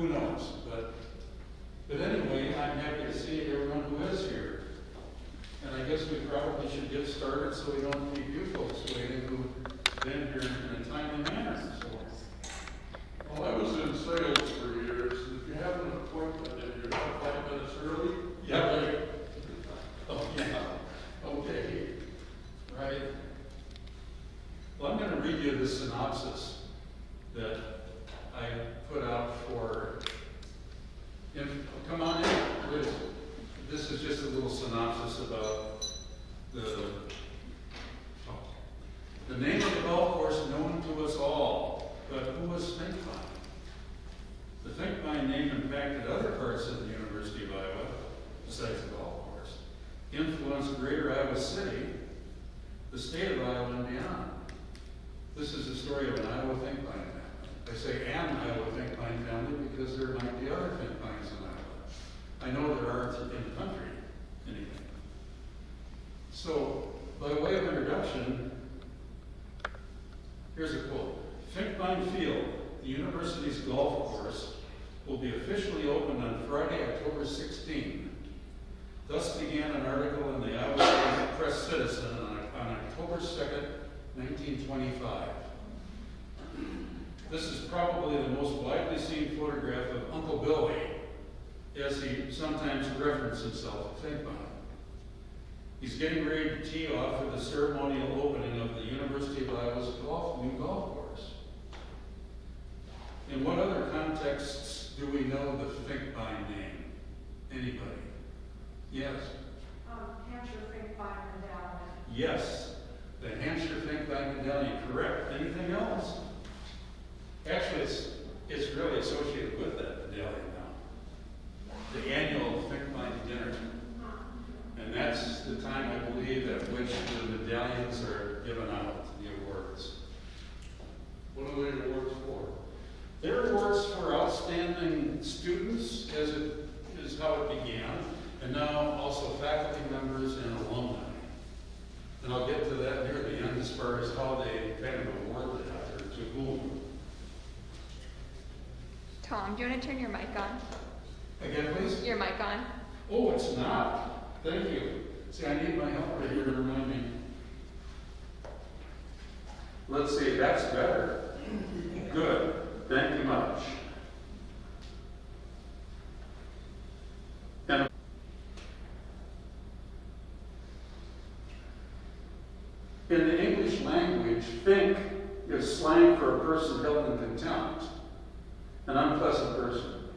who knows? But anyway, I'm happy to see everyone who is here. And I guess we probably should get started so we don't keep you folks waiting who've been here in a timely manner. So. Well, I was in sales for years, and if you have an appointment and you're not 5 minutes early, yeah, right. Oh, yeah. Okay. Right. Well, I'm going to read you the synopsis that I put out for. Come on in. This is just a little synopsis about the name of the golf course known to us all. But who was Finkbine? The Finkbine name impacted other parts of the University of Iowa, besides the golf course, influenced greater Iowa City, the state of Iowa, and beyond. This is the story of an Iowa Finkbine family. I say an Iowa Finkbine family because there might be other Finkbines in Iowa. I know there aren't in the country, anyway. So, by way of introduction, here's a quote. Finkbine Field, the university's golf course, will be officially opened on Friday, October 16. Thus began an article in the Iowa State Press Citizen on October 2nd, 1925. This is probably the most widely seen photograph of Uncle Billy, as he sometimes referenced himself as Finkbine. He's getting ready to tee off for the ceremonial opening of the University of Iowa's new golf course. In what other contexts do we know the Finkbine name? Anybody? Yes? Hampshire Finkbine Medallion. Yes, the Hampshire Finkbine Medallion, correct. Anything else? Actually, it's really associated with that medallion now. The annual Finkbine dinner. And that's the time, I believe, at which the medallions are given out, the awards. What are the awards for? They're awards for outstanding students, as it is how it began, and now also faculty members and alumni. And I'll get to that near the end as far as how they kind of award that, or to whom. Tom, do you want to turn your mic on? Again, please? Your mic on. Oh, it's not. Thank you. See, I need my helper here to remind me. Let's see, that's better. Good. Thank you much. And in the English language, fink is slang for a person held in contempt, an unpleasant person.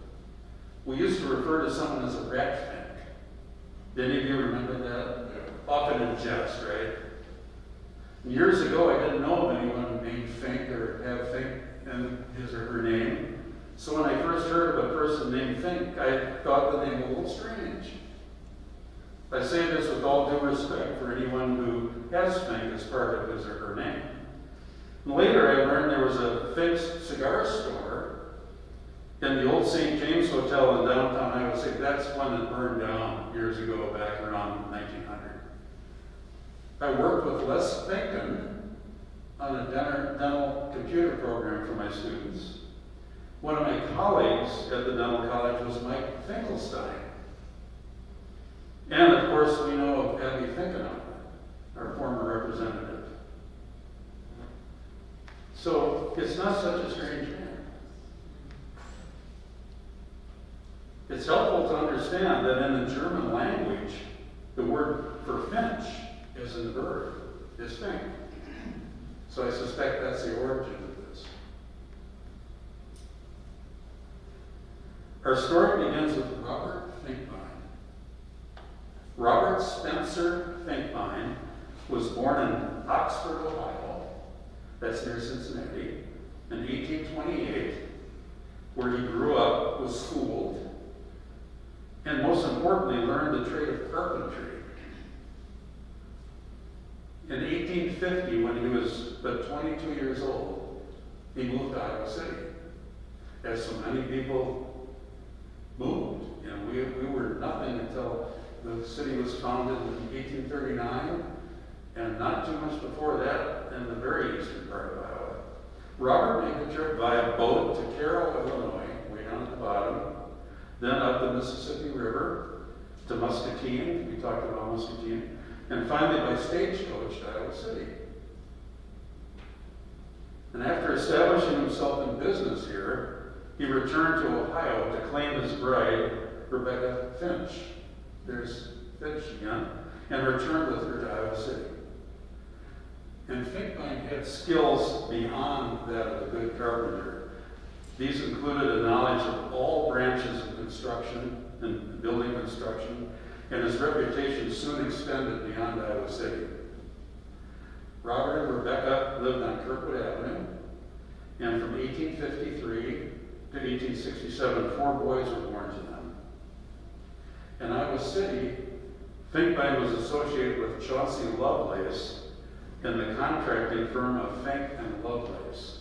We used to refer to someone as a rat fink. Did any of you remember that? Yeah. Often in jest, right? Years ago, I didn't know of anyone named Fink or have Fink in his or her name. So when I first heard of a person named Fink, I thought the name was a little strange. I say this with all due respect for anyone who has Fink as part of his or her name. And later I learned there was a Fink's cigar store in the old St. James Hotel in downtown Iowa City. That's one that burned down years ago, back around 1900. I worked with Les Finken on a dental computer program for my students. One of my colleagues at the dental college was Mike Finkelstein. And of course, we know of Abby Finkenau, our former representative. So it's not such a strange name. It's helpful to understand that in the German language, the word for finch, as in the bird, is fink. So I suspect that's the origin of this. Our story begins with Robert Finkbine. Robert Spencer Finkbine was born in Oxford, Ohio, that's near Cincinnati, in 1828, where he grew up, was schooled, and most importantly, learned the trade of carpentry. In 1850, when he was but 22 years old, he moved to Iowa City. As so many people moved. You know, we were nothing until the city was founded in 1839, and not too much before that in the very eastern part of Iowa. Robert made the trip via boat to Carroll, Illinois, way down at the bottom, then up the Mississippi River to Muscatine, we talked about Muscatine, and finally by stagecoach to Iowa City. And after establishing himself in business here, he returned to Ohio to claim his bride, Rebecca Finch. There's Finch again, and returned with her to Iowa City. And Finkbine had skills beyond that of a good carpenter. These included a knowledge of all branches of construction and building construction, and his reputation soon extended beyond Iowa City. Robert and Rebecca lived on Kirkwood Avenue, and from 1853 to 1867, 4 boys were born to them. In Iowa City, Finkbine was associated with Chauncey Lovelace and the contracting firm of Fink and Lovelace.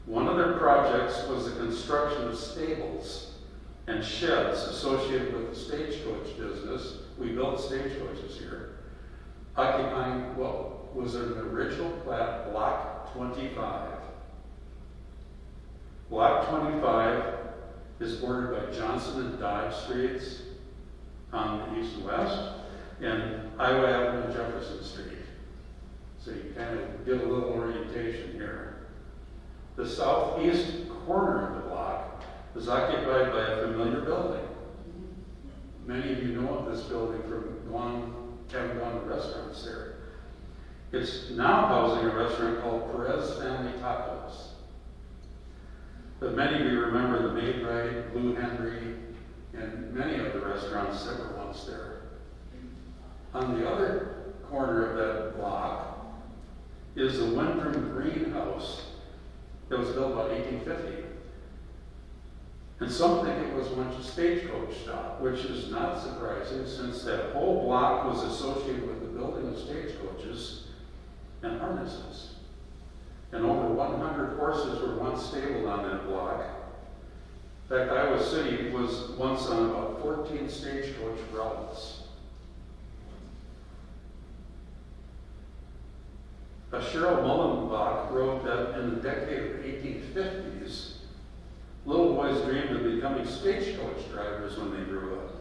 One of their projects was the construction of stables and sheds associated with the stagecoach business. We built stagecoaches here, occupying what was an original plat, Block 25. Block 25 is bordered by Johnson and Dodge Streets on the east and west, and Iowa Avenue and Jefferson Street. So you kind of get a little orientation here. The southeast corner of the block is occupied by a familiar building. Many of you know of this building from having gone to restaurants there. It's now housing a restaurant called Perez Family Tacos. But many of you remember the Maid-Rite, Blue Henry, and many of the restaurants that were once there. On the other corner of that block is the Windrum Greenhouse that was built about 1850. And some think it was once a stagecoach stop, which is not surprising since that whole block was associated with the building of stagecoaches and harnesses. And over 100 horses were once stabled on that block. In fact, Iowa City was once on about 14 stagecoach routes. Cheryl Mullenbach wrote that in the decade of 1850s, little boys dreamed of becoming stagecoach drivers when they grew up.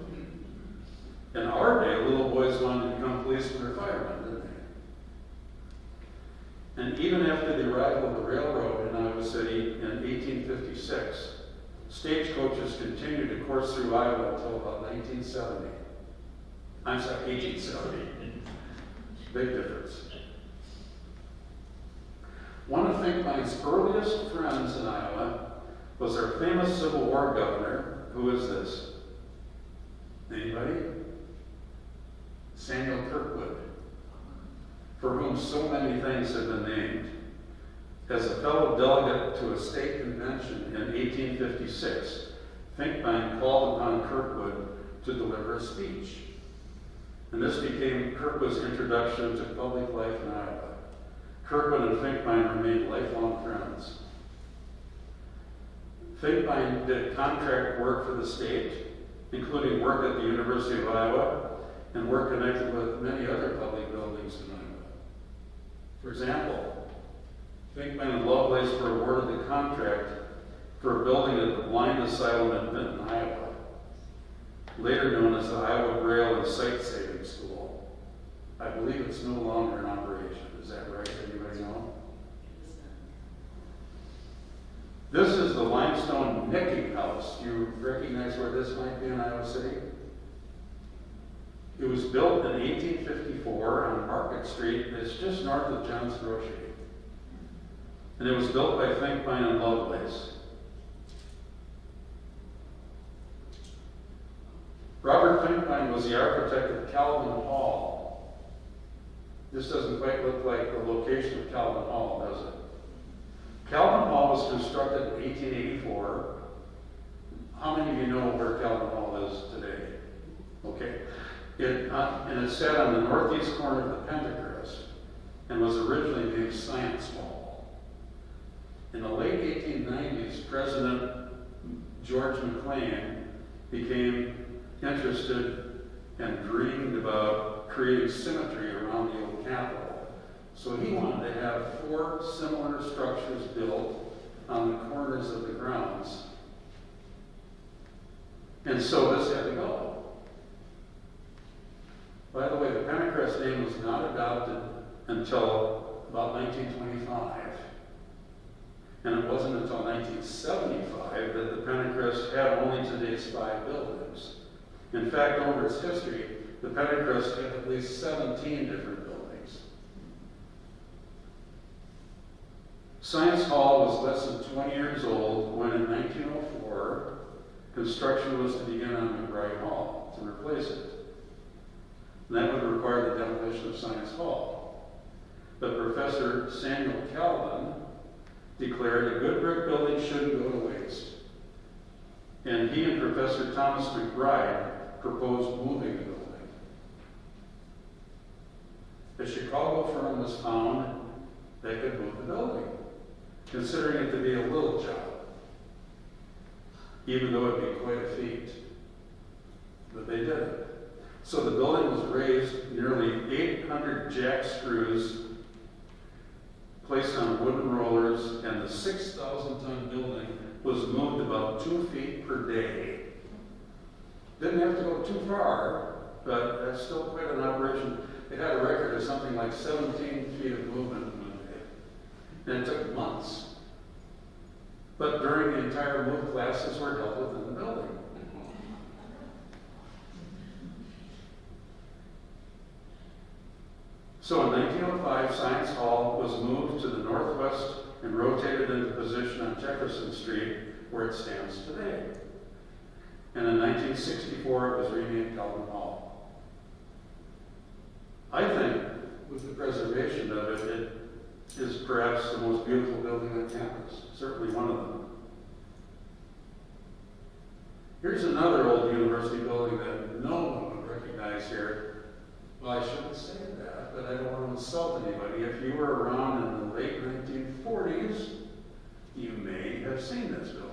In our day, little boys wanted to become policemen or firemen, didn't they? And even after the arrival of the railroad in Iowa City in 1856, stagecoaches continued to course through Iowa until about 1970. I'm sorry, 1870. Big difference. One of Finkbine's earliest friends in Iowa was our famous Civil War governor. Who is this? Anybody? Samuel Kirkwood, for whom so many things have been named. As a fellow delegate to a state convention in 1856, Finkbine called upon Kirkwood to deliver a speech. And this became Kirkwood's introduction to public life in Iowa. Kirkwood and Finkbine remained lifelong friends. Finkbine did contract work for the state, including work at the University of Iowa and work connected with many other public buildings in Iowa. For example, Finkbine and Lovelace were awarded the contract for a building at the Blind Asylum in Vinton, Iowa, later known as the Iowa Braille and Sight Saving School. I believe it's no longer in operation. Is that right? Anybody know? This is the Limestone Nicking House. Do you recognize where this might be in Iowa City? It was built in 1854 on Market Street. It's just north of John's Grocery. And it was built by Finkbine and Lovelace. Robert Finkbine was the architect of Calvin Hall. This doesn't quite look like the location of Calvin Hall, does it? Calvin Hall was constructed in 1884. How many of you know where Calvin Hall is today? Okay. And it sat on the northeast corner of the Pentacrest and was originally named Science Hall. In the late 1890s, President George McLean became interested and dreamed about creating symmetry around the old Capitol. So he wanted to have 4 similar structures built on the corners of the grounds. And so this had to go. By the way, the Pentecost name was not adopted until about 1925. And it wasn't until 1975 that the Pentecost had only today's 5 buildings. In fact, over its history, the Pentecost had at least 17 different buildings. Science Hall was less than 20 years old when in 1904, construction was to begin on McBride Hall to replace it. And that would require the demolition of Science Hall. But Professor Samuel Calvin declared a good brick building shouldn't go to waste. And he and Professor Thomas McBride proposed moving the building. A Chicago firm was found that could move the building, considering it to be a little job, even though it would be quite a feat. But they did it. So the building was raised nearly 800 jack screws placed on wooden rollers, and the 6,000-ton building was moved about 2 feet per day. Didn't have to go too far, but that's still quite an operation. It had a record of something like 17 feet of movement in one day, and it took months. But during the entire move, classes were held within the building. So in 1905, Science Hall was moved to the northwest and rotated into position on Jefferson Street, where it stands today. And in 1964, it was renamed Cauldron Hall. I think, with the preservation of it, it is perhaps the most beautiful building on campus, certainly one of them. Here's another old university building that no one would recognize here. Well, I shouldn't say that, but I don't want to insult anybody. If you were around in the late 1940s, you may have seen this building.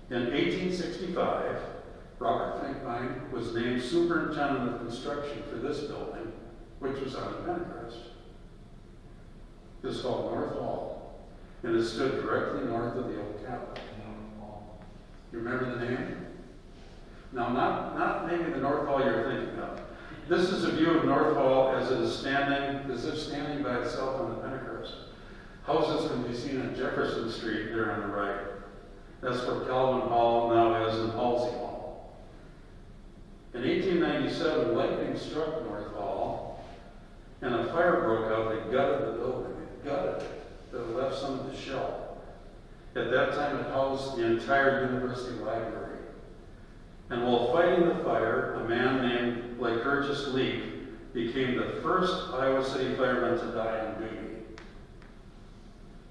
In 1865, Robert Finkbine was named superintendent of construction for this building, which was on the Pentecost. It's called North Hall, and it stood directly north of the old Capitol. You remember the name? Now, not maybe the North Hall you're thinking of. This is a view of North Hall as it is standing, as if standing by itself on the Pentecost. Houses can be seen on Jefferson Street there on the right. That's where Calvin Hall now is and Halsey Hall. In 1897, lightning struck North Hall, and a fire broke out that gutted the building. It gutted it, but it left some of the shell. At that time, it housed the entire university library. And while fighting the fire, a man named Lycurgus Leak became the first Iowa City fireman to die on duty.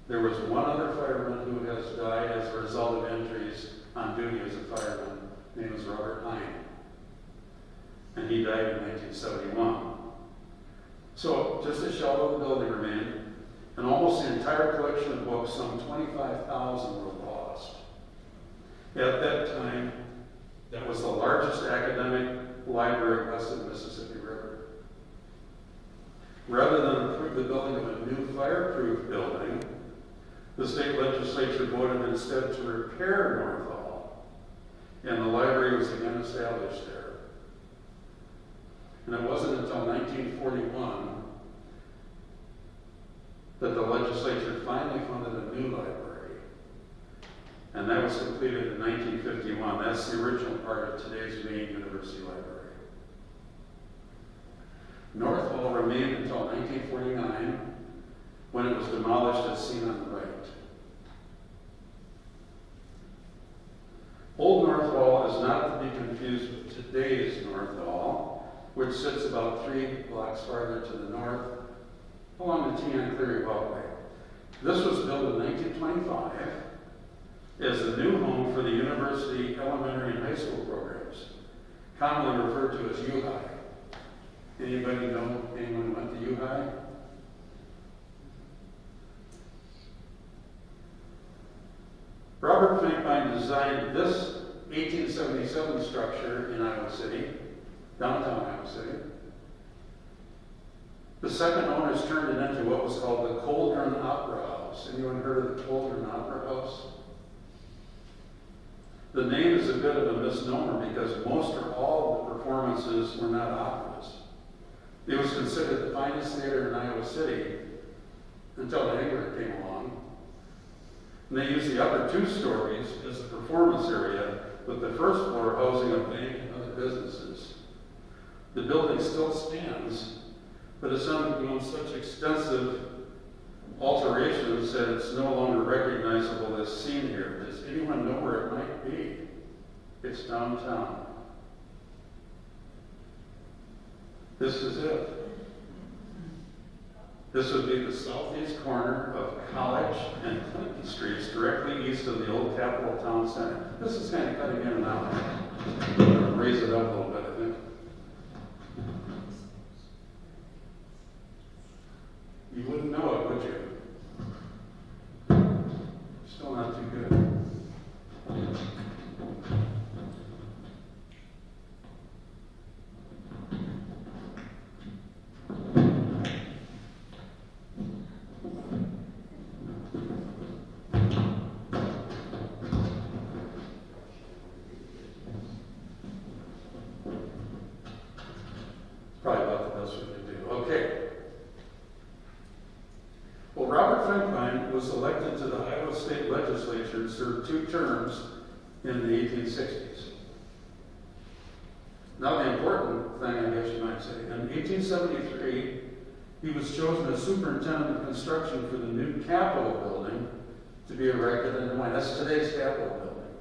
There was one other fireman who has died as a result of injuries on duty as a fireman. His name was Robert Hine. And he died in 1971. So just a shell of the building remained, and almost the entire collection of books, some 25,000, were lost. At that time, that was the largest academic library west of the Mississippi River. Rather than approve the building of a new fireproof building, the state legislature voted instead to repair North Hall, and the library was again established there. And it wasn't until 1941 that the legislature finally funded a new library. And that was completed in 1951. That's the original part of today's main university library. North Hall remained until 1949, when it was demolished as seen on the right. Old North Hall is not to be confused with today's North Hall, which sits about 3 blocks farther to the north along the Tian Cleary Walkway. This was built in 1925 as the new home for the university elementary and high school programs, commonly referred to as U-High. Anybody know anyone who went to U-High? Robert Finkbine designed this 1877 structure in Iowa City, downtown Iowa City. The second owners turned it into what was called the Cauldron Opera House. Anyone heard of the Cauldron Opera House? bit of a misnomer because most or all of the performances were not operas. It was considered the finest theater in Iowa City until the Engler came along. And they used the upper 2 stories as the performance area, with the first floor housing a bank and other businesses. The building still stands, but it's undergone such extensive alterations that it's no longer recognizable as seen here. Does anyone know where it might be? It's downtown. This is it. This would be the southeast corner of College and Clinton Streets, directly east of the old Capitol Town Center. This is kind of cutting in and out. I'm going to raise it up a little bit, I think. You wouldn't know it, would you? Still not too good. Probably about the best we could do. Okay. Well, Robert Finkbine was elected to the Iowa State Legislature and served 2 terms in the 1860s. Now the important thing, I guess you might say, in 1873, he was chosen as superintendent of construction for the new Capitol building to be erected in Des Moines. That's today's Capitol building.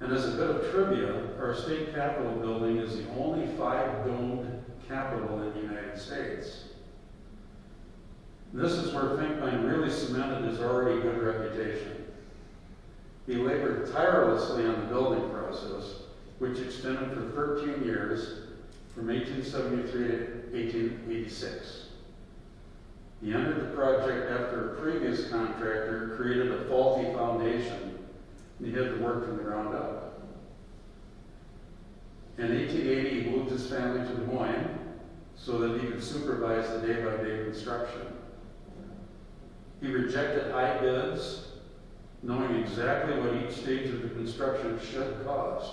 And as a bit of trivia, our state Capitol building is the only 5-domed Capitol in the United States. This is where Finkbine really cemented his already good reputation. He labored tirelessly on the building process, which extended for 13 years, from 1873 to 1886. He ended the project after a previous contractor created a faulty foundation, and he had to work from the ground up. In 1880, he moved his family to Des Moines so that he could supervise the day-by-day construction. He rejected high bids, knowing exactly what each stage of the construction should cost.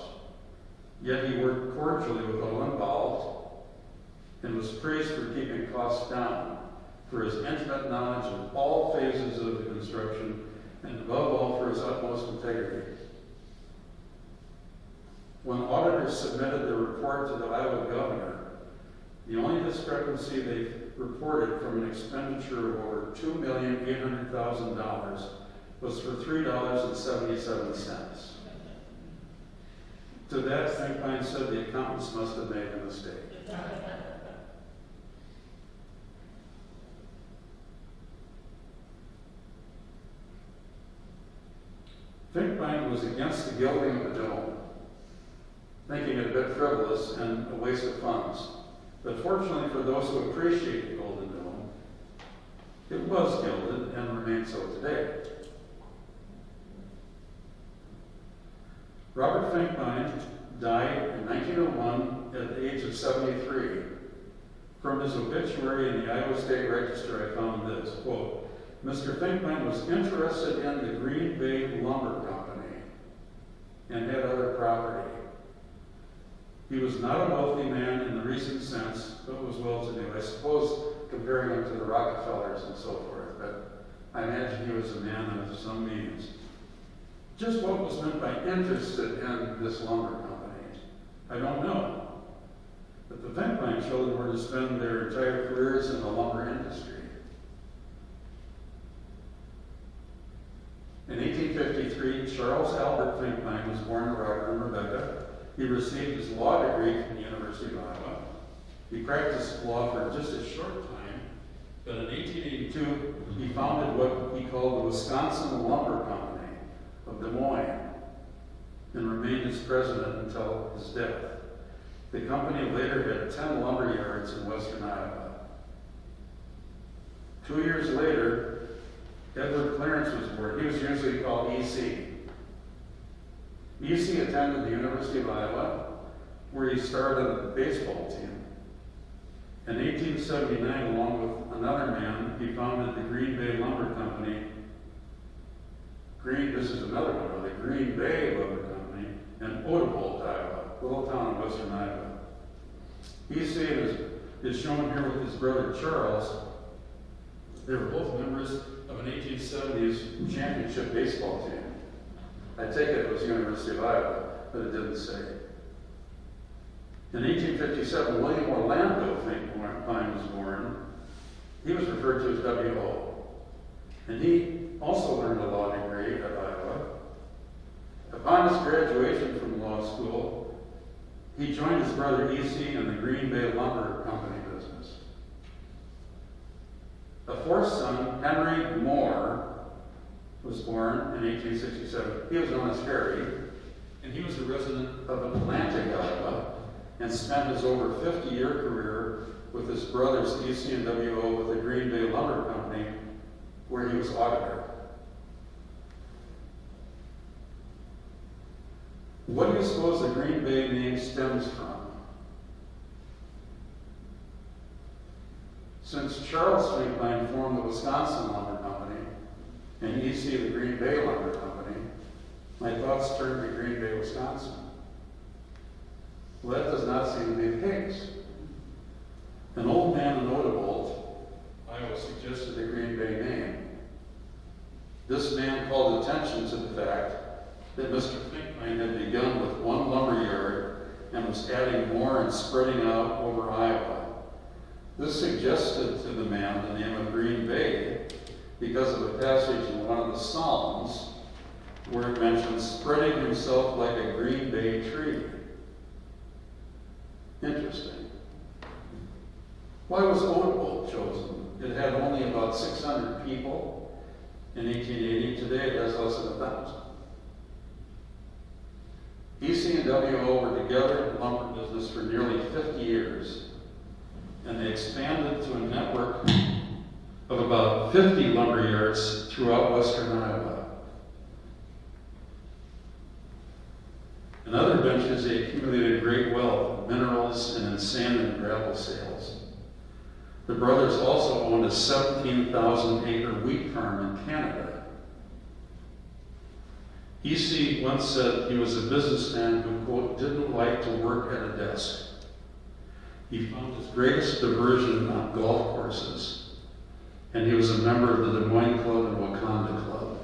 Yet he worked cordially with all involved and was praised for keeping costs down, for his intimate knowledge of all phases of the construction, and above all for his utmost integrity. When auditors submitted the report to the Iowa governor, the only discrepancy they reported from an expenditure of over $2,800,000 was for $3.77. To that, Finkbine said the accountants must have made a mistake. Finkbine was against the gilding of the dome, thinking it a bit frivolous and a waste of funds. But fortunately for those who appreciate the Golden Dome, it was gilded and remains so today. Robert Finkbine died in 1901 at the age of 73. From his obituary in the Iowa State Register, I found this, quote, Mr. Finkbine was interested in the Green Bay Lumber Company and had other property. He was not a wealthy man in the recent sense, but was well-to-do. I suppose comparing him to the Rockefellers and so forth, but I imagine he was a man of some means. Just what was meant by interested in this lumber company, I don't know. But the Finkbine children were to spend their entire careers in the lumber industry. In 1853, Charles Albert Finkbine was born to Robert and Rebecca. He received his law degree from the University of Iowa. He practiced law for just a short time, but in 1882, he founded what he called the Wisconsin Lumber Company of Des Moines and remained its president until his death. The company later had 10 lumber yards in western Iowa. 2 years later, Edward Clarence was born. He was usually called E.C. E.C. attended the University of Iowa, where he started on the baseball team. In 1879, along with another man, he founded the Green Bay Lumber Company. This is another one, the Green Bay Lumber Company, and Odebolt, Iowa, a little town in western Iowa. E.C. is shown here with his brother Charles. They were both members of an 1870s championship baseball team. I take it was University of Iowa, but it didn't say. In 1857, William Orlando Finkbine was born. He was referred to as W.O. And he also learned a law degree at Iowa. Upon his graduation from law school, he joined his brother E.C. in the Green Bay Lumber Company business. A fourth son, Henry Moore, was born in 1867. He was known as Harry, and he was a resident of Atlantic, Iowa, and spent his over 50-year career with his brothers E.C. and W.O. with the Green Bay Lumber Company, where he was auditor. What do you suppose the Green Bay name stems from? Since Charles Finkbine formed the Wisconsin Lumber Company and E.C. the Green Bay Lumber Company, my thoughts turned to Green Bay, Wisconsin. Well, that does not seem to be the case. An old man in Odebolt, Iowa, suggested the Green Bay name. This man called attention to the fact that Mr. Finkbine had begun with one lumber yard and was adding more and spreading out over Iowa. This suggested to the man the name of Green Bay because of a passage in one of the Psalms where it mentions spreading himself like a green bay tree. Interesting. Why was Odebolt chosen? It had only about 600 people in 1880. Today it has less than 1,000. E.C. and W.O. were together in the lumber business for nearly 50 years, and they expanded to a network of about 50 lumber yards throughout western Iowa. In other ventures, they accumulated great wealth in minerals and in sand and gravel sales. The brothers also owned a 17,000-acre wheat farm in Canada. E.C. once said he was a businessman who, quote, didn't like to work at a desk. He found his greatest diversion on golf courses, and he was a member of the Des Moines Club and Wakanda Club.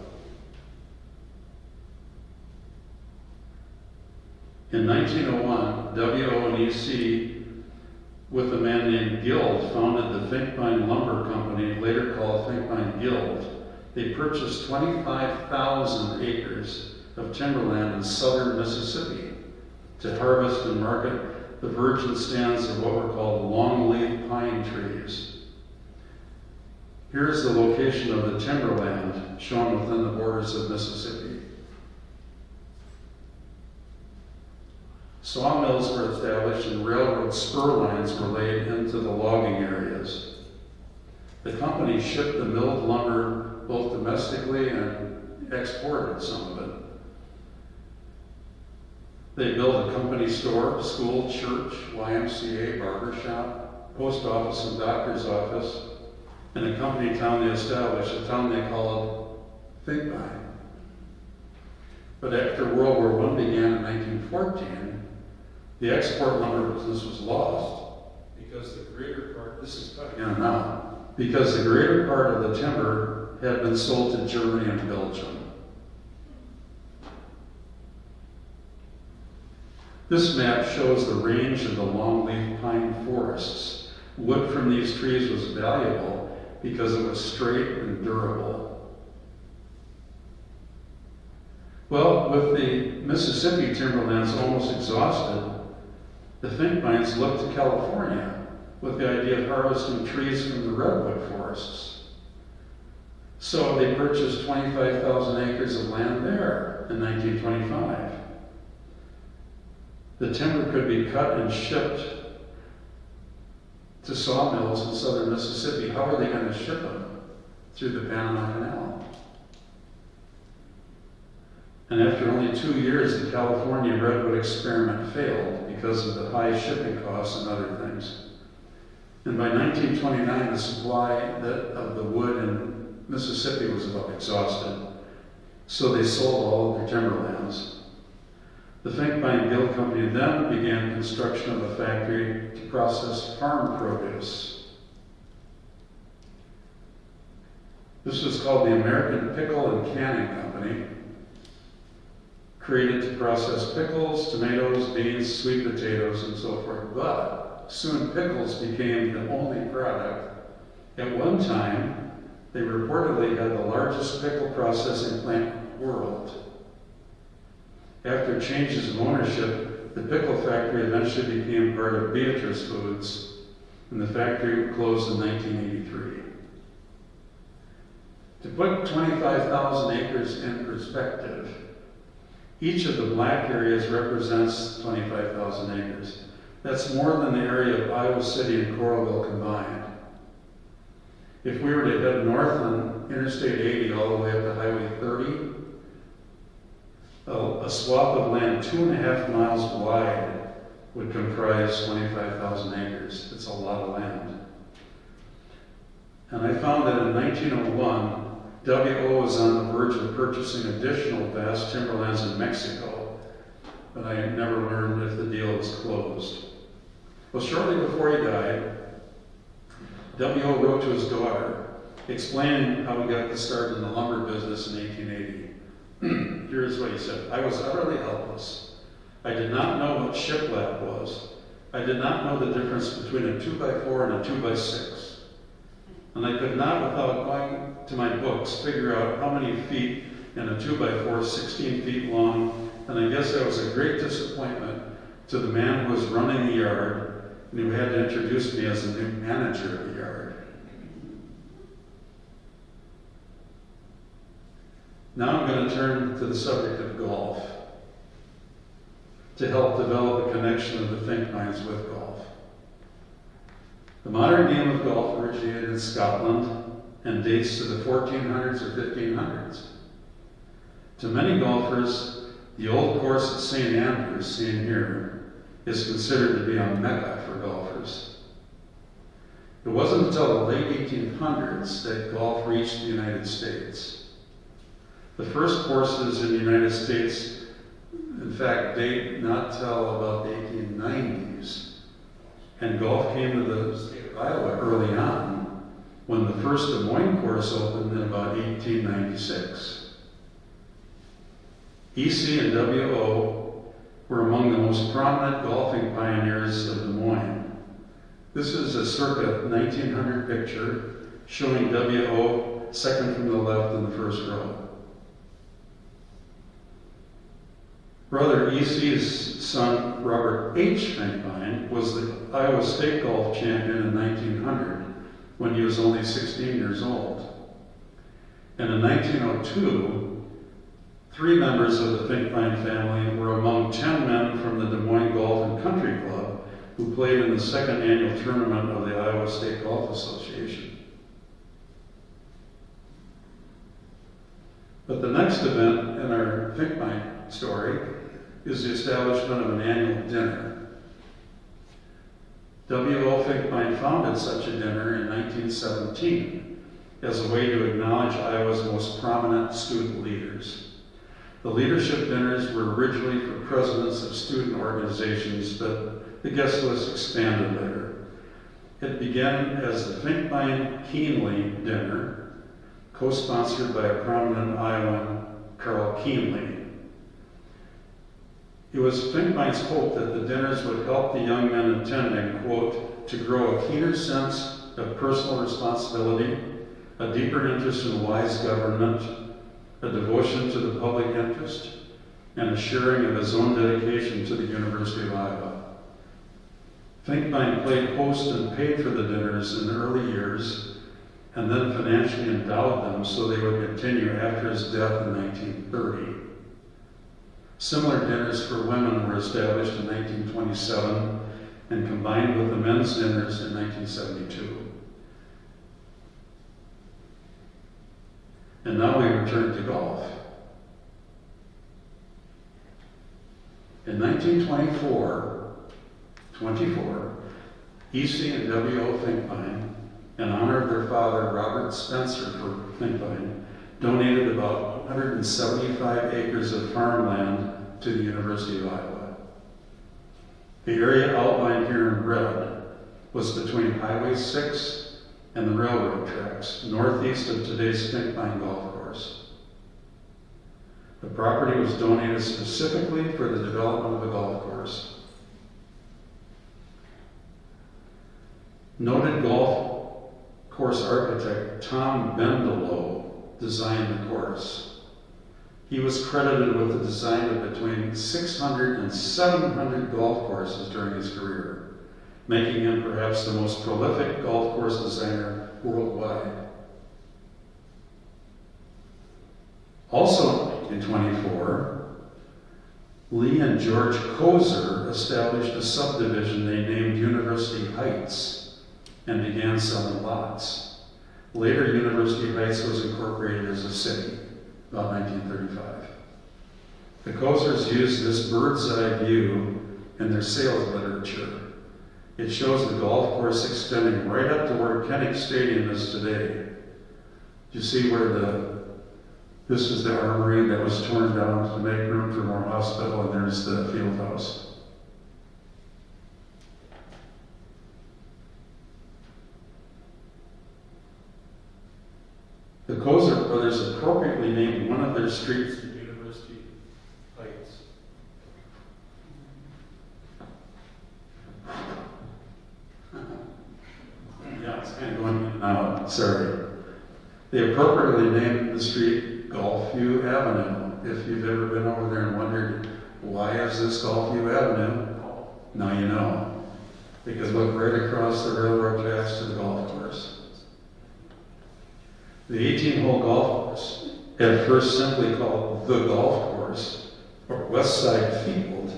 In 1901, W.O. and E.C., with a man named Guild, founded the Finkbine Lumber Company, later called Finkbine Guild. They purchased 25,000 acres of timberland in southern Mississippi to harvest and market the virgin stands of what were called Longleaf pine trees. Here's the location of the timberland shown within the borders of Mississippi. Sawmills were established and railroad spur lines were laid into the logging areas. The company shipped the milled lumber both domestically and exported some of it. They built a company store, school, church, YMCA, barber shop, post office and doctor's office, and a company town they established, a town they called Finkbine. But after World War I began in 1914, the export lumber business was lost because the greater part, this is cutting in and out, because the greater part of the timber had been sold to Germany and Belgium. This map shows the range of the longleaf pine forests. Wood from these trees was valuable because it was straight and durable. Well, with the Mississippi timberlands almost exhausted, the Finkbines looked to California with the idea of harvesting trees from the redwood forests. So they purchased 25,000 acres of land there in 1925. The timber could be cut and shipped to sawmills in southern Mississippi. How are they going to ship them? Through the Panama Canal. And after only 2 years, the California redwood experiment failed because of the high shipping costs and other things. And by 1929, the supply of the wood in Mississippi was about exhausted. So they sold all of their timberlands. The Finkbine Guild Company then began construction of a factory to process farm produce. This was called the American Pickle and Canning Company, created to process pickles, tomatoes, beans, sweet potatoes, and so forth. But soon pickles became the only product. At one time, they reportedly had the largest pickle processing plant in the world. After changes of ownership, the pickle factory eventually became part of Beatrice Foods, and the factory closed in 1983. To put 25,000 acres in perspective, each of the black areas represents 25,000 acres. That's more than the area of Iowa City and Coralville combined. If we were to head north on Interstate 80 all the way up to Highway 30, a swath of land 2.5 miles wide would comprise 25,000 acres. It's a lot of land. And I found that in 1901, WO was on the verge of purchasing additional vast timberlands in Mexico, but I never learned if the deal was closed. Well, shortly before he died, WO wrote to his daughter, explaining how he got the start in the lumber business in 1880. Here's what he said: I was utterly helpless. I did not know what shiplap was. I did not know the difference between a 2x4 and a 2x6. And I could not, without going to my books, figure out how many feet in a 2x4 is 16 feet long, and I guess that was a great disappointment to the man who was running the yard and who had to introduce me as the new manager of the yard. Now I'm going to turn to the subject of golf to help develop a connection of the Finkbines with golf. The modern game of golf originated in Scotland and dates to the 1400s or 1500s. To many golfers, the old course at St. Andrews, seen here, is considered to be a mecca for golfers. It wasn't until the late 1800s that golf reached the United States. The first courses in the United States, in fact, date not till about the 1890s. And golf came to the state of Iowa early on, when the first Des Moines course opened in about 1896. EC and WO were among the most prominent golfing pioneers of Des Moines. This is a circa 1900 picture showing WO second from the left in the first row. Brother EC's son, Robert H. Finkbine, was the Iowa State golf champion in 1900 when he was only 16 years old. And in 1902, 3 members of the Finkbine family were among 10 men from the Des Moines Golf and Country Club who played in the second annual tournament of the Iowa State Golf Association. But the next event in our Finkbine story is the establishment of an annual dinner. W.O. Finkbine founded such a dinner in 1917 as a way to acknowledge Iowa's most prominent student leaders. The leadership dinners were originally for presidents of student organizations, but the guest list expanded later. It began as the Finkbine-Keenly dinner, co-sponsored by a prominent Iowan, Carl Keenly. It was Finkbine's hope that the dinners would help the young men attending, quote, to grow a keener sense of personal responsibility, a deeper interest in wise government, a devotion to the public interest, and a sharing of his own dedication to the University of Iowa. Finkbine played host and paid for the dinners in the early years, and then financially endowed them so they would continue after his death in 1930. Similar dinners for women were established in 1927 and combined with the men's dinners in 1972. And now we return to golf. In 1924, EC and W.O. Finkbine, in honor of their father, Robert Spencer Finkbine, donated about 175 acres of farmland to the University of Iowa. The area outlined here in red was between Highway 6 and the railroad tracks, northeast of today's Finkbine Golf Course. The property was donated specifically for the development of the golf course. Noted golf course architect Tom Bendelow designed the course. He was credited with the design of between 600 and 700 golf courses during his career, making him perhaps the most prolific golf course designer worldwide. Also in 1924, Lee and George Kozer established a subdivision they named University Heights and began selling lots. Later, University Heights was incorporated as a city, about 1935. The Kozers used this bird's eye view in their sales literature. It shows the golf course extending right up to where Kinnick Stadium is today. You see where this is the armory that was torn down to make room for more hospital, and there's the field house. The Kozer brothers appropriately named one of their streets University Heights. Yeah, it's kind of going in and out, sorry. They appropriately named the street Gulfview Avenue. If you've ever been over there and wondered, why is this Gulfview Avenue? Now you know. Because look right across the railroad tracks to the golf course. The 18-hole golf course, at first simply called the golf course, or West Side Field,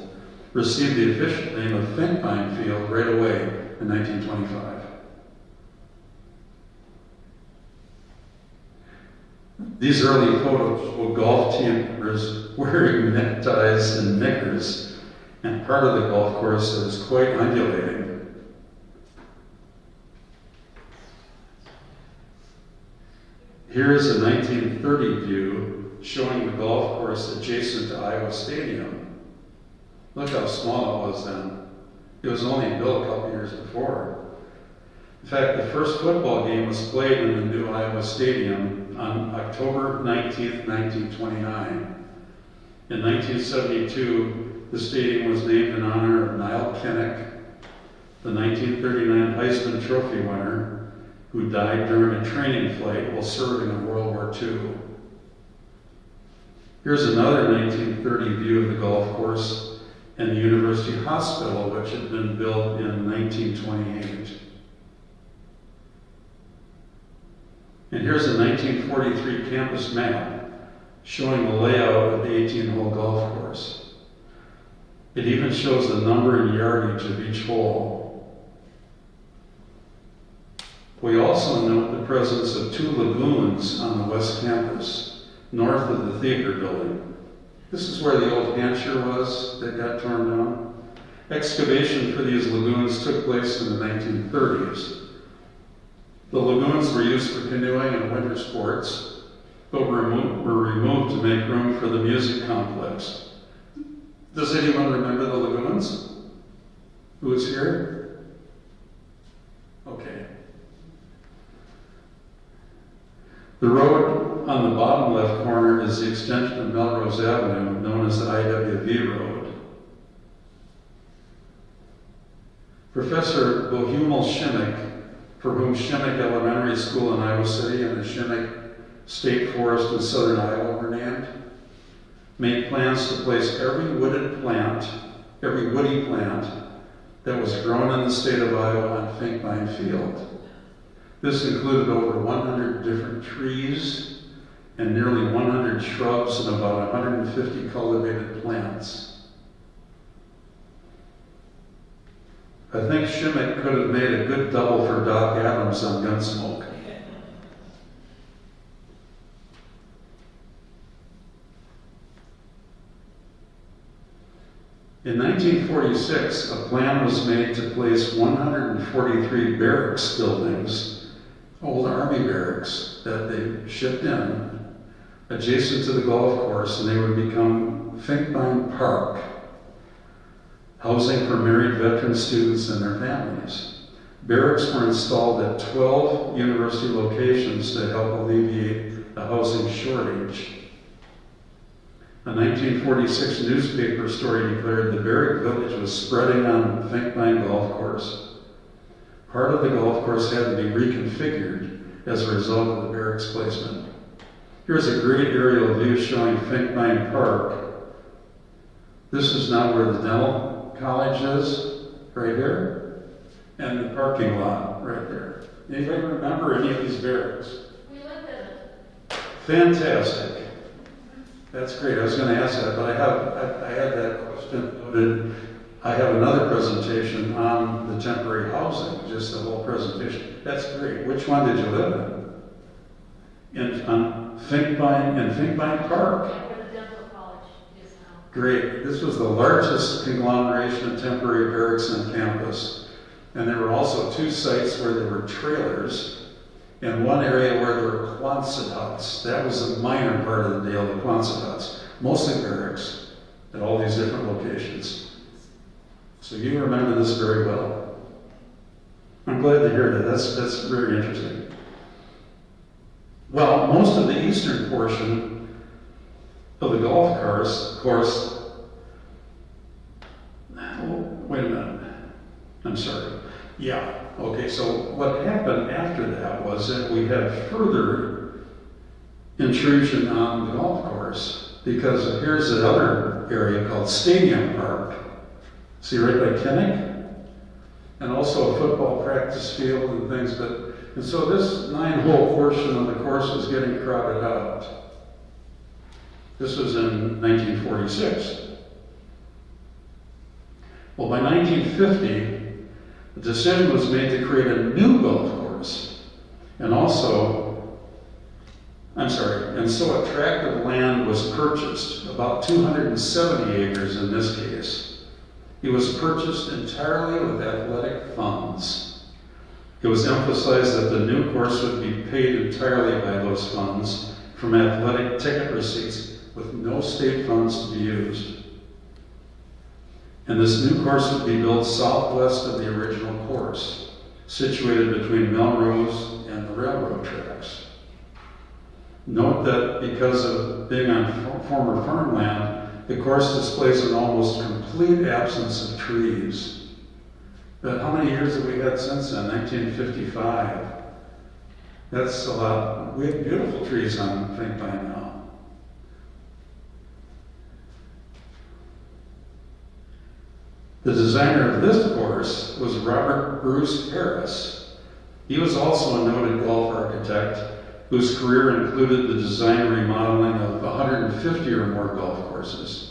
received the official name of Finkbine Field right away in 1925. These early photos show golf team members wearing neckties and knickers, and part of the golf course that is quite undulating. Here is a 1930 view showing the golf course adjacent to Iowa Stadium. Look how small it was then. It was only built a couple years before. In fact, the first football game was played in the new Iowa Stadium on October 19th, 1929. In 1972, the stadium was named in honor of Niall Kinnick, the 1939 Heisman Trophy winner, who died during a training flight while serving in World War II. Here's another 1930 view of the golf course and the University Hospital, which had been built in 1928. And here's a 1943 campus map showing the layout of the 18-hole golf course. It even shows the number and yardage of each hole. We also note the presence of two lagoons on the west campus, north of the theater building. This is where the old Hampshire was that got torn down. Excavation for these lagoons took place in the 1930s. The lagoons were used for canoeing and winter sports, but were removed to make room for the music complex. Does anyone remember the lagoons? Who is here? Okay. The road on the bottom left corner is the extension of Melrose Avenue, known as the IWV Road. Professor Bohumil Shimmick, for whom Shimmick Elementary School in Iowa City and the Shimmick State Forest in southern Iowa were named, made plans to place every woody plant that was grown in the state of Iowa on Finkbine Field. This included over 100 different trees and nearly 100 shrubs and about 150 cultivated plants. I think Shimmick could have made a good double for Doc Adams on Gunsmoke. In 1946, a plan was made to place 143 barracks buildings, old army barracks that they shipped in, adjacent to the golf course, and they would become Finkbine Park, housing for married veteran students and their families. Barracks were installed at 12 university locations to help alleviate the housing shortage. A 1946 newspaper story declared the barrack village was spreading on Finkbine Golf Course. Part of the golf course had to be reconfigured as a result of the barracks placement. Here's a great aerial view showing Finkbine Park. This is now where the dental college is, right here, and the parking lot right there. Anybody remember any of these barracks? We lived in it. Fantastic. That's great. I was going to ask that, but I had that question noted. I have another presentation on the temporary housing, just the whole presentation. That's great. Which one did you live in? On Finkbine, in Finkbine Park. Where the dental college is now. Great. This was the largest conglomeration of temporary barracks on campus. And there were also 2 sites where there were trailers, and one area where there were Quonset huts. That was a minor part of the deal, the Quonset huts. Mostly barracks at all these different locations. So you remember this very well. I'm glad to hear that. That's very interesting. Well, most of the eastern portion of the golf course, wait a minute. I'm sorry. Yeah, okay, so what happened after that was that we had further intrusion on the golf course, because here's the other area called Stadium Park. See right by Kinnick? And also a football practice field and things, and so this 9-hole portion of the course was getting crowded out. This was in 1946. Well, by 1950, the decision was made to create a new golf course, and so a tract of land was purchased, about 270 acres in this case. It was purchased entirely with athletic funds. It was emphasized that the new course would be paid entirely by those funds from athletic ticket receipts with no state funds to be used. And this new course would be built southwest of the original course, situated between Melrose and the railroad tracks. Note that because of being on former farmland, the course displays an almost complete absence of trees. But how many years have we had since then? 1955. That's a lot. We have beautiful trees on Finkbine now. The designer of this course was Robert Bruce Harris. He was also a noted golf architect whose career included the design and remodeling of 150 or more golf courses.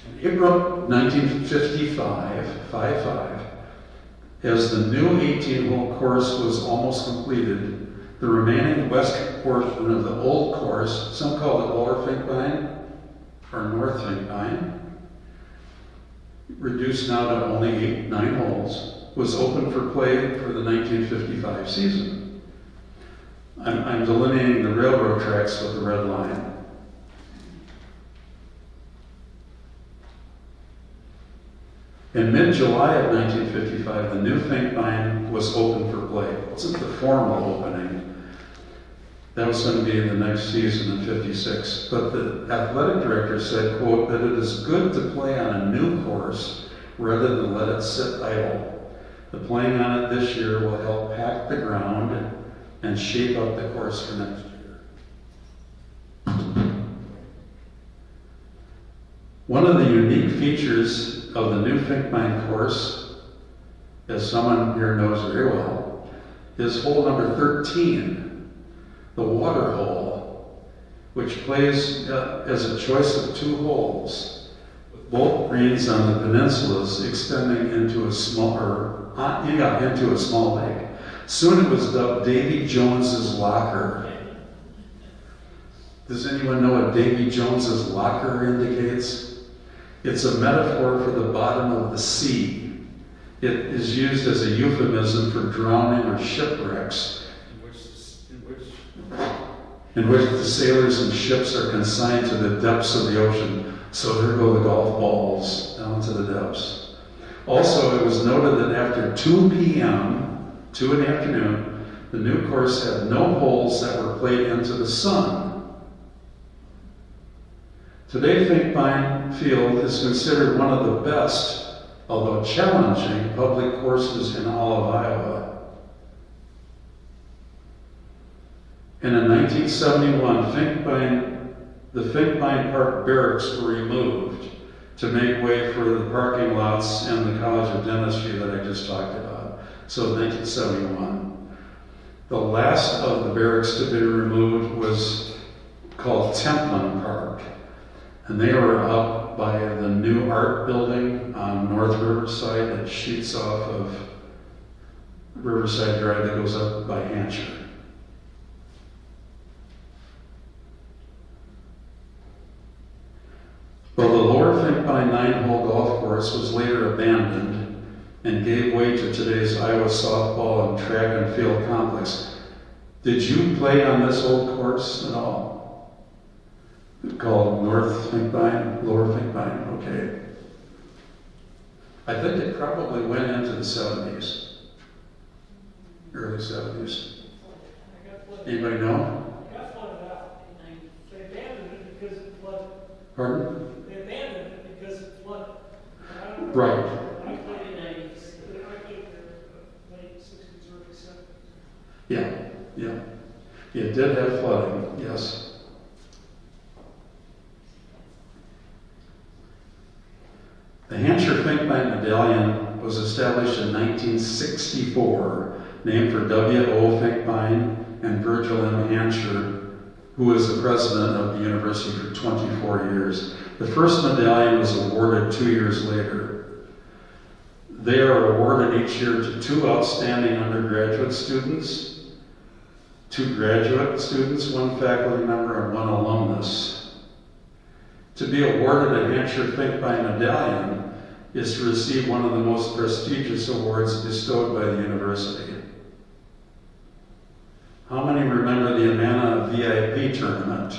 In April 1955, as the new 18-hole course was almost completed, the remaining west portion of the old course, some call it Lower Finkbine or North Finkbine, reduced now to only 9 holes, was open for play for the 1955 season. I'm delineating the railroad tracks with the red line. In mid-July of 1955, the new Finkbine was open for play. It wasn't the formal opening. That was going to be in the next season in '56. But the athletic director said, quote, that it is good to play on a new course rather than let it sit idle. The playing on it this year will help pack the ground and shape up the course for next year. One of the unique features of the new Finkbine course, as someone here knows very well, is hole number 13. The water hole, which plays as a choice of 2 holes, with both greens on the peninsulas extending into a small lake. Soon it was dubbed Davy Jones's Locker. Does anyone know what Davy Jones's Locker indicates? It's a metaphor for the bottom of the sea. It is used as a euphemism for drowning or shipwrecks, in which in which the sailors and ships are consigned to the depths of the ocean. So there go the golf balls down to the depths. Also, it was noted that after 2 p.m., 2 in the afternoon, the new course had no holes that were played into the sun. Today, Finkbine Field is considered one of the best, although challenging, public courses in all of Iowa. And in 1971, the Finkbine Park barracks were removed to make way for the parking lots and the College of Dentistry that I just talked about. So 1971. The last of the barracks to be removed was called Templin Park. And they were up by the new art building on North Riverside that shoots off of Riverside Drive that goes up by Hampshire. Well, the lower Finkbine 9-hole golf course was later abandoned and gave way to today's Iowa softball and track and field complex. Did you play on this old course at all? Called North Finkbine, Lower Finkbine, okay. I think it probably went into the 70s, early 70s. Anybody know? It got flooded out. They abandoned it because it flooded. Pardon? They abandoned it because it flooded. Right. I played in the 80s. I played there late 60s, early 70s. Yeah, yeah. It did have flooding, yes. The Hampshire Finkbine Medallion was established in 1964, named for W.O. Finkbine and Virgil M. Hampshire, who was the president of the university for 24 years. The first medallion was awarded 2 years later. They are awarded each year to 2 outstanding undergraduate students, 2 graduate students, 1 faculty member, and 1 alumnus. To be awarded a Hampshire Finkbine Medallion is to receive one of the most prestigious awards bestowed by the university. How many remember the Amana VIP tournament?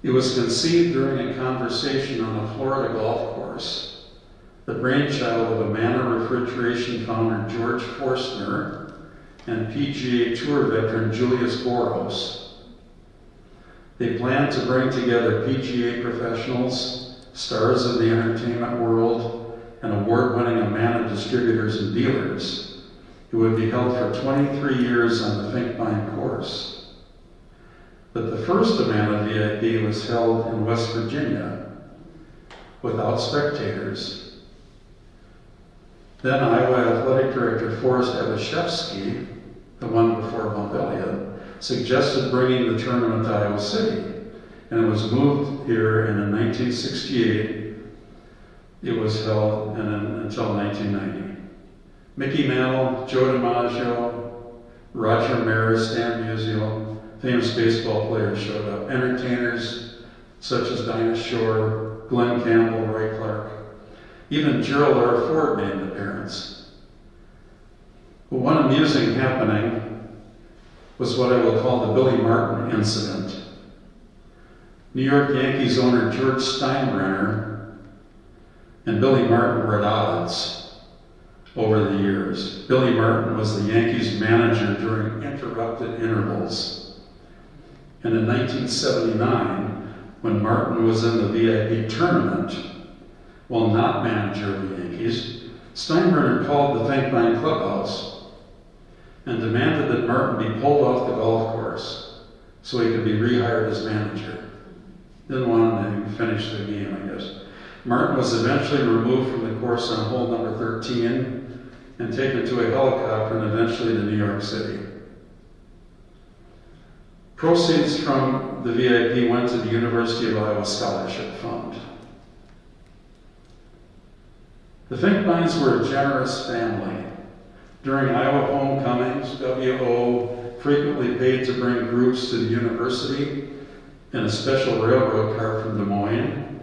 It was conceived during a conversation on a Florida golf course, the brainchild of Amana Refrigeration founder George Forstner and PGA Tour veteran Julius Boros. They planned to bring together PGA professionals, stars of the entertainment world, and award-winning Amana distributors and dealers. It would be held for 23 years on the Finkbine course. But the first Amana VIP was held in West Virginia without spectators. Then Iowa Athletic Director Forrest Evashevsky, the one before Montpelier, suggested bringing the tournament to Iowa City, and it was moved here, and in 1968 it was held until 1990. Mickey Mantle, Joe DiMaggio, Roger Maris, Stan Musial, famous baseball players showed up. Entertainers such as Dinah Shore, Glenn Campbell, Roy Clark. Even Gerald R. Ford made an appearance. But one amusing happening was what I will call the Billy Martin incident. New York Yankees owner George Steinbrenner and Billy Martin were at odds over the years. Billy Martin was the Yankees manager during interrupted intervals. And in 1979, when Martin was in the VIP tournament, while not manager of the Yankees, Steinbrenner called the Finkbine clubhouse and demanded that Martin be pulled off the golf course so he could be rehired as manager. Didn't want him to finish the game, I guess. Martin was eventually removed from the course on hole number 13 and taken to a helicopter and eventually to New York City. Proceeds from the VIP went to the University of Iowa Scholarship Fund. The Finkbines were a generous family. During Iowa homecomings, W.O. frequently paid to bring groups to the university in a special railroad car from Des Moines.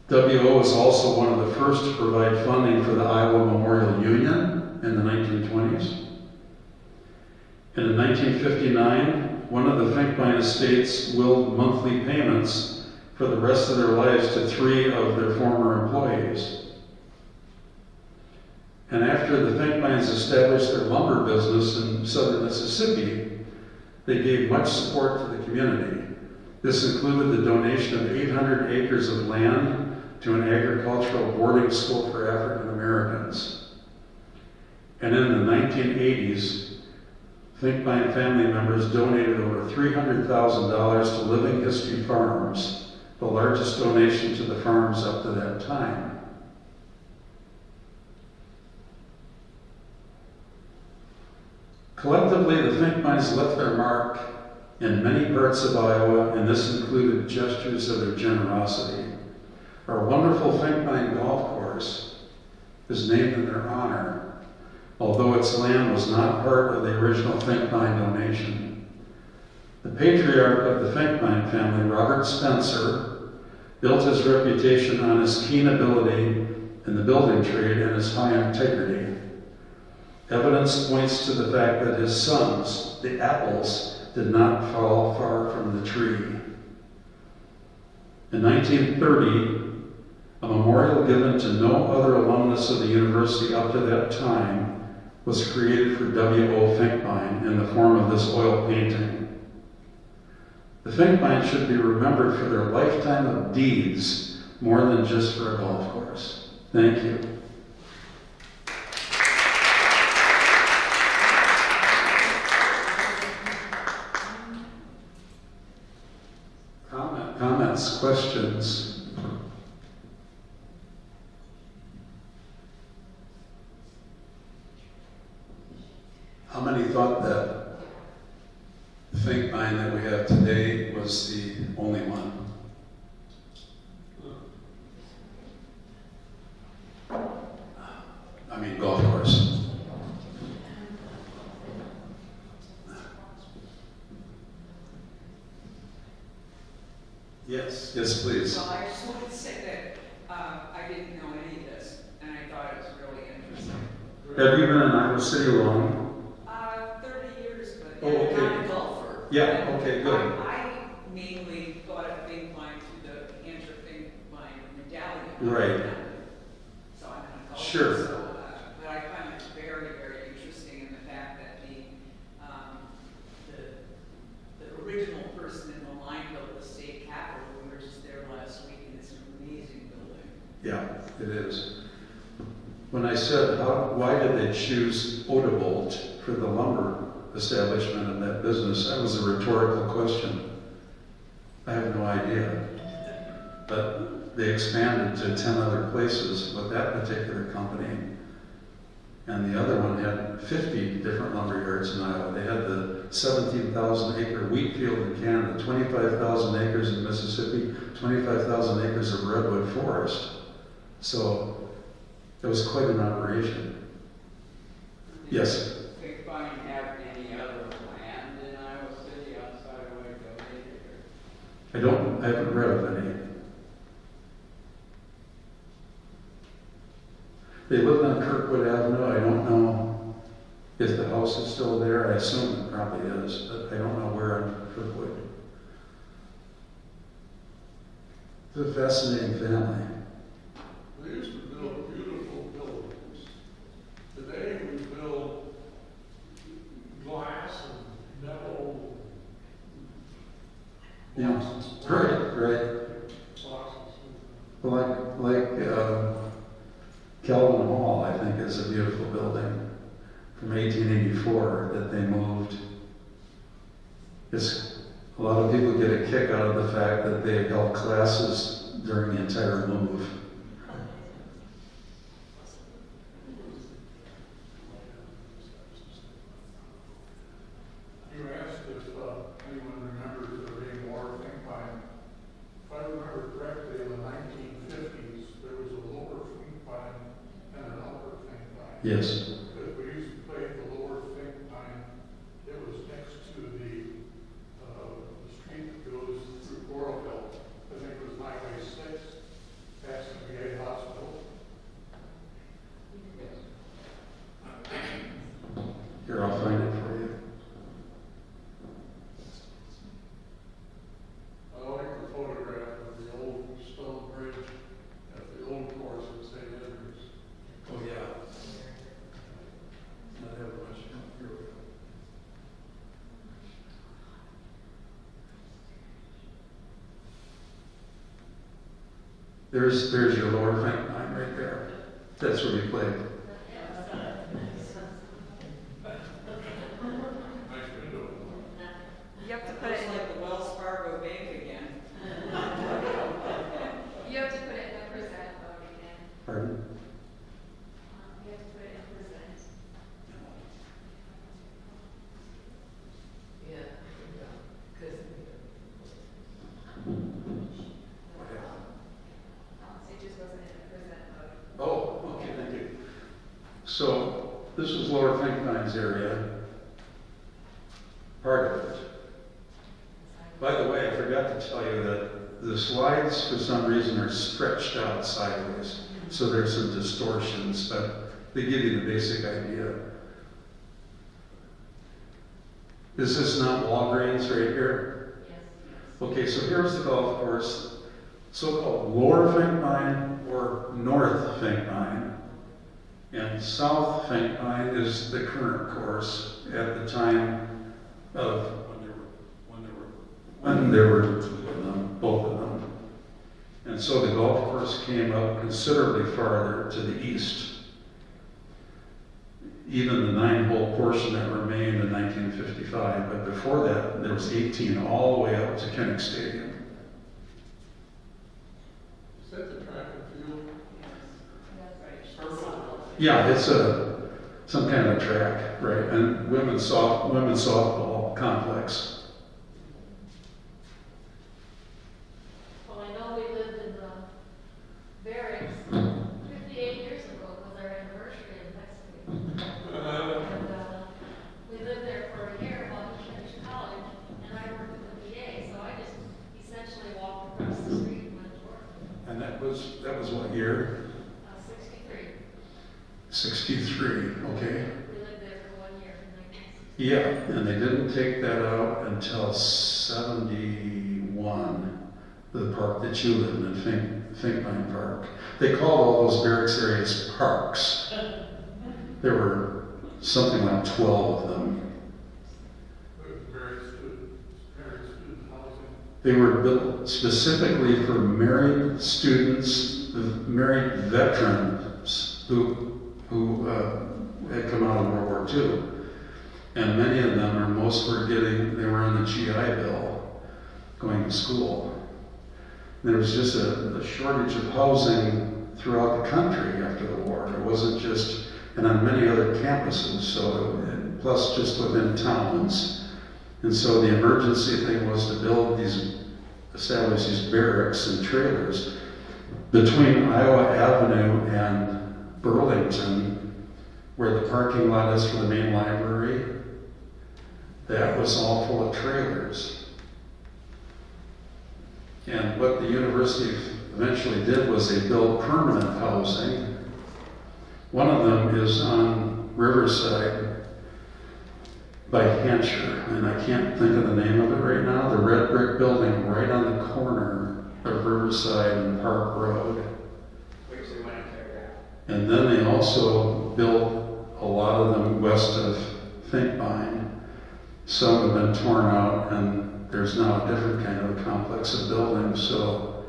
W.O. was also one of the first to provide funding for the Iowa Memorial Union in the 1920s. 1959, one of the Finkbine estates willed monthly payments for the rest of their lives to 3 of their former employees. And after the Finkbines established their lumber business in southern Mississippi, they gave much support to the community. This included the donation of 800 acres of land to an agricultural boarding school for African Americans. And in the 1980s, Finkbine family members donated over $300,000 to Living History Farms, the largest donation to the farms up to that time. Collectively, the Finkbines left their mark in many parts of Iowa, and this included gestures of their generosity. Our wonderful Finkbine golf course is named in their honor, although its land was not part of the original Finkbine donation. The patriarch of the Finkbine family, Robert Spencer, built his reputation on his keen ability in the building trade and his high integrity. Evidence points to the fact that his sons, the apples, did not fall far from the tree. In 1930, a memorial given to no other alumnus of the university up to that time was created for W.O. Finkbine in the form of this oil painting. The Finkbines should be remembered for their lifetime of deeds more than just for a golf course. Thank you. Comments, questions? How many thought that the Finkbine that we have today was the only one? I mean, golf course. Yes, yes, please. Well, I just wanted to say that I didn't know any of this, and I thought it was really interesting. Have you been in Iowa City long? 30 years, but Oh, okay. not a golfer. Yeah, okay, good. I mainly thought of Finkbine through the Hampshire Finkbine medallion. Right. So I'm not a golfer. Sure. So, but I found it very, very interesting in the fact that the original person in the line built the state capitol. We were just there last week, and it's an amazing building. Yeah, it is. When I said, why did they choose Odebolt for the lumber establishment in that business, that was a rhetorical question. I have no idea. But they expanded to 10 other places with that particular company. And the other one had 50 different lumber yards in Iowa. They had the 17,000 acre wheat field in Canada, 25,000 acres in Mississippi, 25,000 acres of redwood forest. So it was quite an operation. Yes? Finkbine have any other land in Iowa City outside of what it donated? I haven't read of any. They lived on Kirkwood Avenue. I don't know if the house is still there. I assume it probably is, but I don't know where on Kirkwood. It's a fascinating family. They used to build beautiful buildings. Today we build glass and metal. Yeah, right. Like Calvin Hall, I think, is a beautiful building from 1884 that they moved. A lot of people get a kick out of the fact that they held classes during the entire move. You asked if anyone remembers there being more Finkbine. If I remember correctly, in the 1950s, there was a lower Finkbine and an upper Finkbine. Yes. Because we used to play the lower Finkbine, it was next to the street that goes through Coralville. I think it was Highway 6, past the VA hospital. Here, I'll find it for you. There's your lower Finkbine right there. That's where he played. Nice window. You have to put Looks it like the Wells Fargo Bank again. you have to put it in the present mode again. Pardon? You have to put it in present. It just wasn't in the present mode. Oh, okay, thank you. So this was Lower Finkbine's area, part of it. By the way, I forgot to tell you that the slides, for some reason, are stretched out sideways, so there's some distortions, but they give you the basic idea. Is this not Walgreens right here? Yes. Okay, so here's the golf course, so-called Lower Finkbine or North Finkbine. And South Finkbine is the current course at the time of when there were two of them, both of them. And so the golf course came up considerably farther to the east. Even the 9-hole portion that remained in 1955, but before that, there was 18 all the way up to Kinnick Stadium. Is that the track and field? Yeah, it's some kind of a track, right? And women's softball complex. Well, I know we lived in the barracks 58 years ago was our anniversary in Mexico. And we lived there for a year while we finished college, and I worked at the VA, so I just essentially walked across the street and went to work. And that was what year? 63. 63, okay. We lived there for 1 year in 1960. Yeah, and they didn't take that out until 71, the park that you live in, Finkbine Park. They called all those barracks areas parks. There were something like 12 of them. Married student housing. They were built specifically for married students, married veterans who had come out of World War II. And many of them, or most they were on the GI Bill, going to school. There was just a shortage of housing throughout the country after the war. It wasn't just, and on many other campuses, so, plus just within towns. And so the emergency thing was to establish these barracks and trailers between Iowa Avenue and Burlington, where the parking lot is for the main library. That was all full of trailers. And what the university eventually did was they built permanent housing. One of them is on Riverside by Hampshire, and I can't think of the name of it right now, the red brick building right on the corner of Riverside and Park Road. Which they want to tear down. And then they also built a lot of them west of Finkbine. Some have been torn out, and there's now a different kind of a complex of buildings. So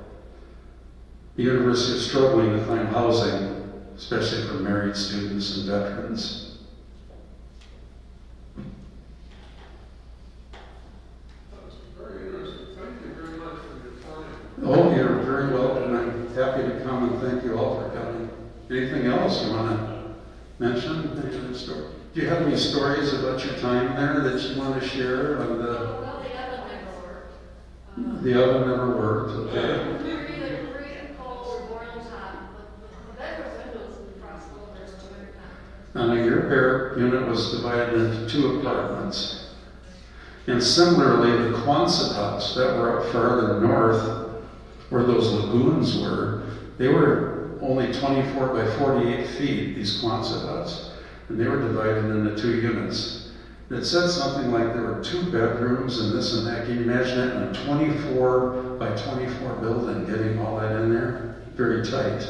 the university is struggling to find housing, especially for married students and veterans. That's very interesting. Thank you very much for your time. Oh, you're very welcome. I'm happy to come, and thank you all for coming. Anything else you want to mention? Do you have any stories about your time there that you want to share? Well, the oven never worked. The oven never worked, okay? We were either freezing cold or boiling hot, but the bedroom windows would frost over in the wintertime. Now, your barrack unit was divided into 2 apartments. And similarly, the Quonset huts that were up farther north, where those lagoons were, they were only 24 by 48 feet, these Quonset huts. And they were divided into 2 units. And it said something like there were 2 bedrooms and this and that. Can you imagine that in a 24 by 24 building, getting all that in there? Very tight.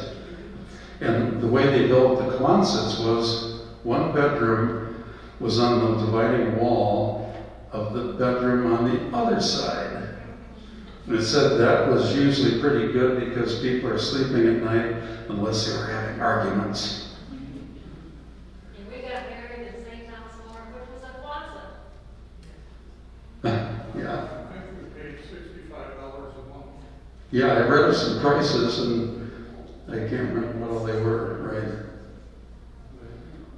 And the way they built the Quonsets was 1 bedroom was on the dividing wall of the bedroom on the other side. And it said that was usually pretty good because people are sleeping at night unless they were having arguments. And we got married in St. Thomas More, which was a Quonset. Yeah. I think we paid $65 a month. Yeah, I read some prices and I can't remember what all they were, right?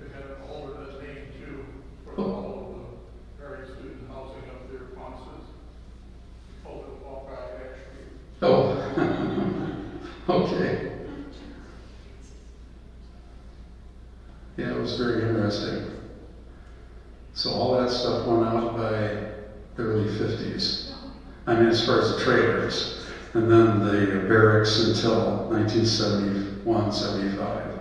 They had an alternate name too, for all of the married student housing up there, Ponce's. Called it Walk Out Actually. Oh, okay. Yeah, it was very interesting. So all that stuff went out by the early 50s. I mean, as far as the trailers. And then the barracks until 1971, 75.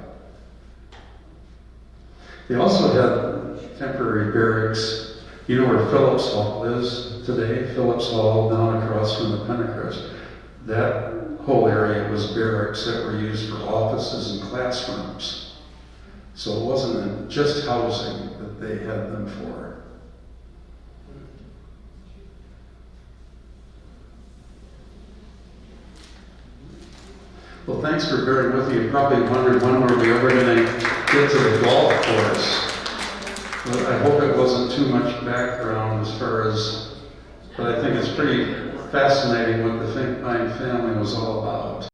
They also had temporary barracks. You know where Phillips Hall is today? Phillips Hall down across from the Pentecost. That whole area was barracks that were used for offices and classrooms. So it wasn't just housing that they had them for. Well, thanks for bearing with me. You probably wondered when were we ever going to get to the golf course. But I hope it wasn't too much background as far as, but I think it's pretty fascinating what the Finkbine family was all about.